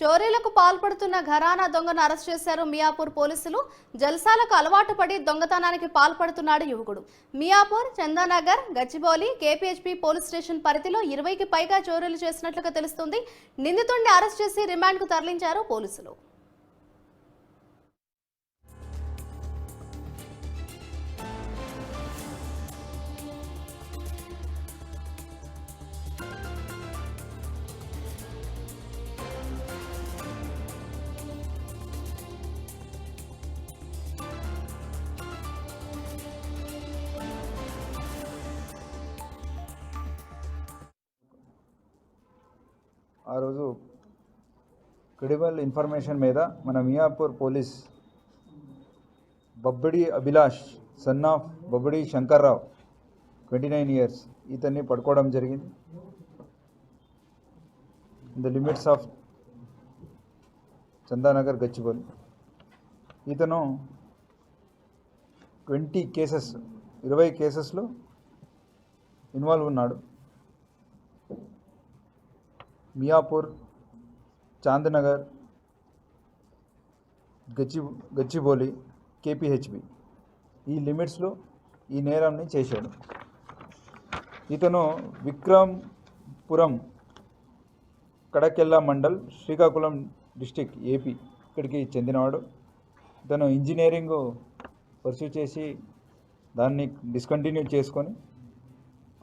చోరీలకు పాల్పడుతున్న ఘరానా దొంగను అరెస్ట్ చేశారు మియాపూర్ పోలీసులు. జల్సాలకు అలవాటు పడి దొంగతనానికి పాల్పడుతున్నాడు యువకుడు. Miyapur, Chandanagar, Gachibowli, KPHP police station పరిధిలో 20కి పైగా చోరీలు చేసినట్లుగా తెలుస్తుంది. నిందితుడిని అరెస్ట్ చేసి రిమాండ్కు తరలించారు పోలీసులు. ఆ రోజు క్రెడిబుల్ ఇన్ఫర్మేషన్ మీద మన Miyapur police Babbadi Abhilash son of Babbadi Shankarrao 29 years ఇతన్ని పట్టుకోవడం జరిగింది. In the limits of Chandanagar, Gachibowli. ఇతను 20 కేసెస్లో ఇన్వాల్వ్ ఉన్నాడు. మియాపూర్, చాందనగర్, గచ్చిబౌలి, కేపీహెచ్బి ఈ లిమిట్స్లో ఈ నేరాన్ని చేశాడు. ఇతను విక్రమ్పురం, కడకెల్లా మండల్, శ్రీకాకుళం డిస్టిక్, ఏపీ ఇక్కడికి చెందినవాడు. ఇతను ఇంజనీరింగ్ పర్సూ చేసి దాన్ని డిస్కంటిన్యూ చేసుకొని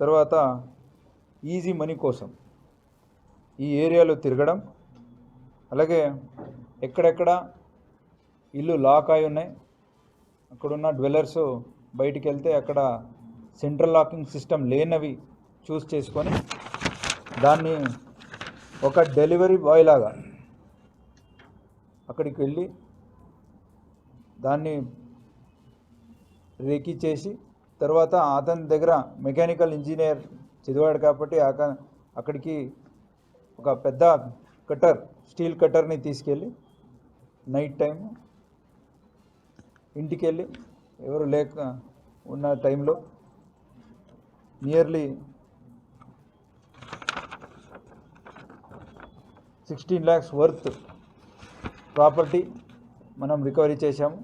తర్వాత ఈజీ మనీ కోసం ఈ ఏరియాలో తిరగడం, అలాగే ఎక్కడెక్కడ ఇల్లు లాక్ అయి ఉన్నాయి, అక్కడున్న డ్వెల్లర్స్ బయటికి వెళ్తే అక్కడ సెంట్రల్ లాకింగ్ సిస్టమ్ లేనవి చూస్ చేసుకొని దాన్ని ఒక డెలివరీ బాయ్ లాగా అక్కడికి వెళ్ళి దాన్ని రేకీ చేసి తర్వాత అతని దగ్గర మెకానికల్ ఇంజనీర్ చదివాడు కాబట్టి అక్కడికి ఒక పెద్ద స్టీల్ కట్టర్ని తీసుకెళ్ళి నైట్ టైం ఇంటికి వెళ్ళి ఎవరు లేక ఉన్న టైంలో నియర్లీ 16 lakhs వర్త్ ప్రాపర్టీ మనం రికవరీ చేశాము.